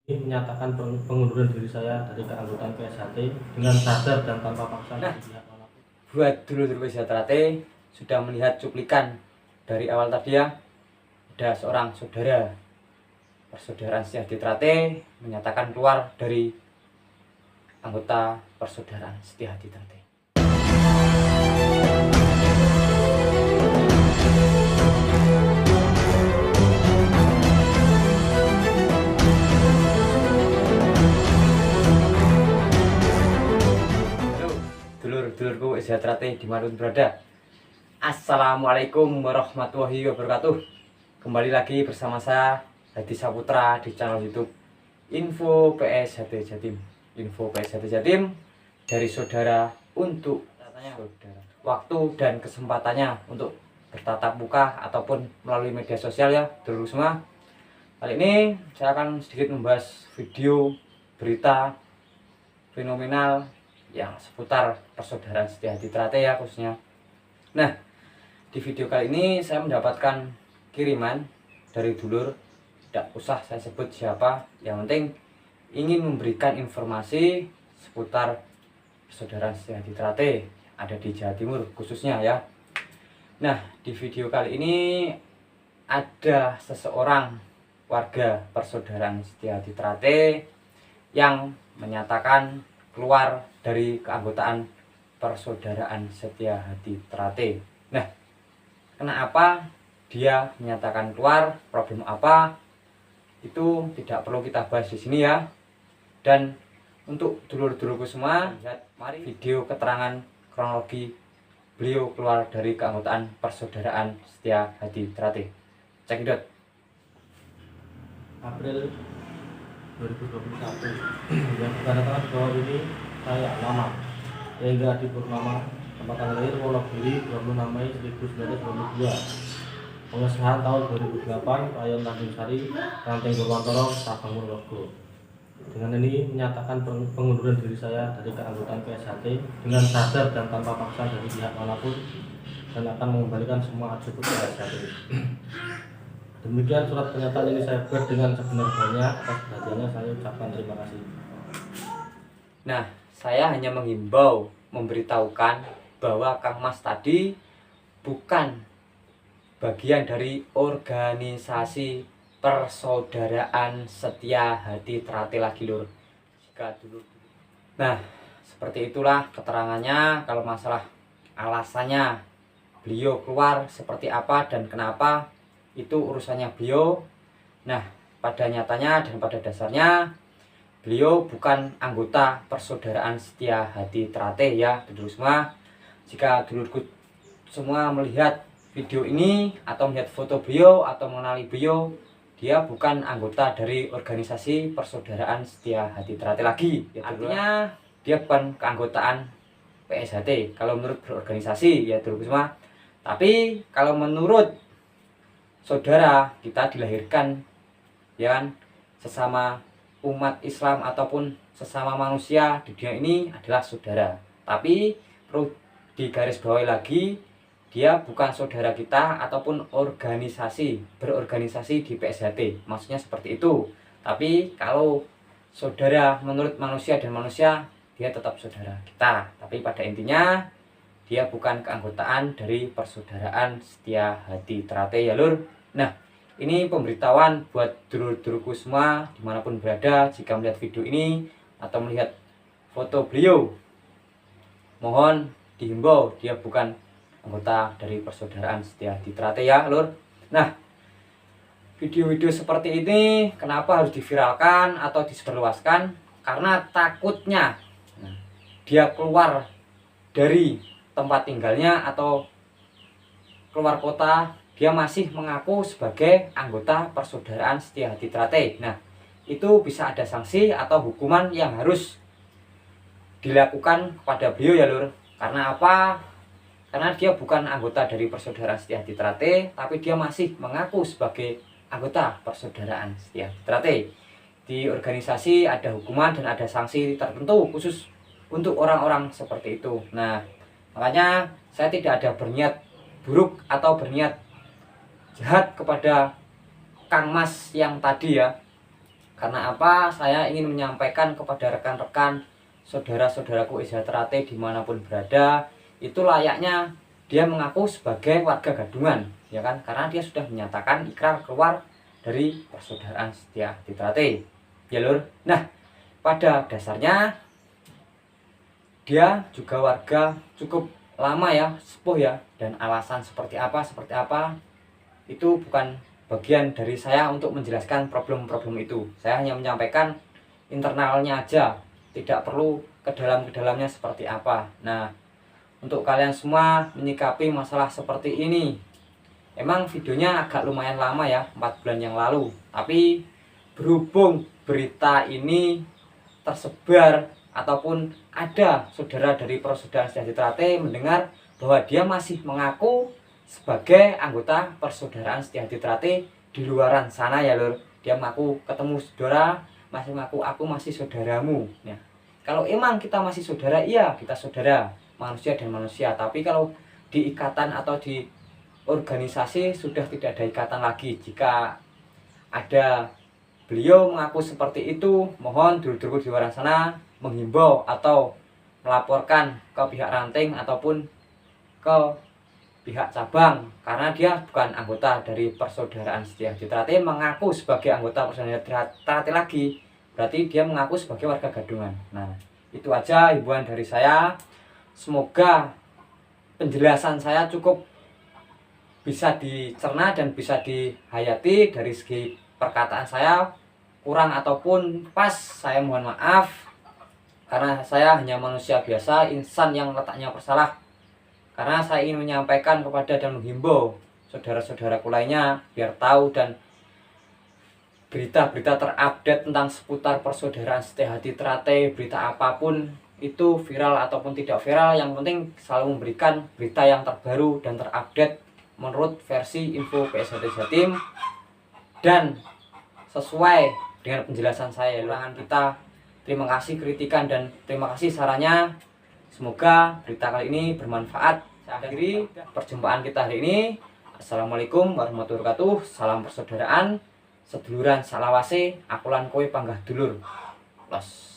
Menyatakan pengunduran diri saya dari keanggotaan PSHT dengan sadar dan tanpa paksaan dari pihak manapun. Buat dulu-dulu PSHT sudah melihat cuplikan dari awal tadi ya, ada seorang saudara persaudaraan Setia Trate menyatakan keluar dari anggota persaudaraan Setia Trate. Dulur-dulurku Setia Trate dimanapun berada, Assalamualaikum warahmatullahi wabarakatuh. Kembali lagi bersama saya Hadi Saputra di channel YouTube Info PSHT Jatim. Info PSHT Jatim dari saudara untuk saudara. Waktu dan kesempatannya untuk bertatap muka ataupun melalui media sosial ya, dulur semua. Kali ini saya akan sedikit membahas video berita fenomenal yang seputar persaudaraan Setia Trate ya khususnya. Nah, di video kali ini saya mendapatkan kiriman dari dulur, tidak usah saya sebut siapa, yang penting ingin memberikan informasi seputar persaudaraan Setia Trate ada di Jawa Timur khususnya ya. Nah, di video kali ini ada seseorang warga persaudaraan Setia Trate yang menyatakan keluar dari keanggotaan persaudaraan Setia Trate. Nah, kenapa dia menyatakan keluar, problem apa, itu tidak perlu kita bahas di sini ya. Dan untuk dulur-dulurku semua, mari video keterangan kronologi beliau keluar dari keanggotaan persaudaraan Setia Trate. Cekidot. April 2021 yang dikatakan bahwa ini saya lama Ega Adi Purnama, tempat tanggal lahir Wonogiri 26 Mei 1992, pengesahan tahun 2008, Rayon Tanjung Sari, Ranteng Purwantoro, Sabang Purworejo. Dengan ini menyatakan pengunduran diri saya dari keanggotaan PSHT dengan sadar dan tanpa paksa dari pihak manapun, dan akan mengembalikan semua atribut PSHT. Demikian surat pernyataan ini saya buat dengan sebenar-benarnya. Atas perhatiannya saya ucapkan terima kasih. Nah, saya hanya menghimbau, memberitahukan bahwa Kang Mas tadi bukan bagian dari organisasi persaudaraan Setia Trate lagi lur. Jika dulu. Nah, seperti itulah keterangannya. Kalau masalah alasannya beliau keluar seperti apa dan kenapa, itu urusannya beliau. Nah, pada nyatanya dan pada dasarnya beliau bukan anggota persaudaraan Setia Trate ya, dulur semua. Jika dulurku semua melihat video ini atau melihat foto beliau atau mengenali beliau, dia bukan anggota dari organisasi persaudaraan Setia Trate lagi ya, artinya dia bukan keanggotaan PSHT kalau menurut berorganisasi ya dulurku semua. Tapi kalau menurut saudara, kita dilahirkan ya kan, sesama umat Islam ataupun sesama manusia di dunia ini adalah saudara. Tapi perlu digarisbawahi lagi, dia bukan saudara kita ataupun berorganisasi di PSHT, maksudnya seperti itu. Tapi kalau saudara menurut manusia dan manusia, dia tetap saudara kita. Tapi pada intinya dia bukan keanggotaan dari persaudaraan Setia Trate ya lur. Nah, ini pemberitahuan buat dulur-dulurku semua dimanapun berada. Jika melihat video ini atau melihat foto beliau, mohon dihimbau dia bukan anggota dari persaudaraan Setia Trate ya lur. Nah, video-video seperti ini kenapa harus diviralkan atau disebarluaskan? Karena takutnya dia keluar dari tempat tinggalnya atau keluar kota, dia masih mengaku sebagai anggota persaudaraan Setia Trate. Nah, itu bisa ada sanksi atau hukuman yang harus dilakukan kepada beliau ya lur. Karena apa? Karena dia bukan anggota dari persaudaraan Setia Trate, tapi dia masih mengaku sebagai anggota persaudaraan Setia Trate. Di organisasi ada hukuman dan ada sanksi tertentu khusus untuk orang-orang seperti itu. Nah, makanya saya tidak ada berniat buruk atau berniat jahat kepada Kang Mas yang tadi ya. Karena apa? Saya ingin menyampaikan kepada rekan-rekan saudara-saudaraku Sejahtera dimanapun berada, itu layaknya dia mengaku sebagai warga gadungan, ya kan? Karena dia sudah menyatakan ikrar keluar dari persaudaraan Sejahtera, ya lur. Nah, pada dasarnya dia juga warga cukup lama ya, sepuh ya, dan alasan seperti apa itu bukan bagian dari saya untuk menjelaskan problem-problem itu. Saya hanya menyampaikan internalnya aja, tidak perlu ke dalamnya seperti apa. Nah, untuk kalian semua menyikapi masalah seperti ini, emang videonya agak lumayan lama ya, 4 bulan yang lalu. Tapi berhubung berita ini tersebar ataupun ada saudara dari Persaudaraan Sejahtera mendengar bahwa dia masih mengaku sebagai anggota Persaudaraan Sejahtera di luaran sana ya lur. Dia mengaku ketemu saudara, masih mengaku aku masih saudaramu. Nah, kalau emang kita masih saudara, iya kita saudara, manusia dan manusia. Tapi kalau di ikatan atau di organisasi sudah tidak ada ikatan lagi. Jika ada beliau mengaku seperti itu, mohon dulur-dulur di luar sana menghimbau atau melaporkan ke pihak ranting ataupun ke pihak cabang, karena dia bukan anggota dari Persaudaraan Sejahtera mengaku sebagai anggota Persaudaraan Sejahtera lagi, berarti dia mengaku sebagai warga gadungan. Nah, itu aja himbauan dari saya. Semoga penjelasan saya cukup bisa dicerna dan bisa dihayati. Dari segi perkataan saya kurang ataupun pas, saya mohon maaf, karena saya hanya manusia biasa, insan yang letaknya bersalah. Karena saya ingin menyampaikan kepada dan menghimbau saudara-saudaraku lainnya biar tahu, dan berita-berita terupdate tentang seputar Persaudaraan Sejahtera, berita apapun itu viral ataupun tidak viral, yang penting selalu memberikan berita yang terbaru dan terupdate menurut versi info PSHT Jatim dan sesuai dengan penjelasan saya. Ulangan kita, terima kasih kritikan dan terima kasih sarannya. Semoga berita kali ini bermanfaat. Saya akhiri perjumpaan kita hari ini. Assalamualaikum warahmatullahi wabarakatuh. Salam persaudaraan, seduluran salawase, akulan kowe panggah dulur. Los.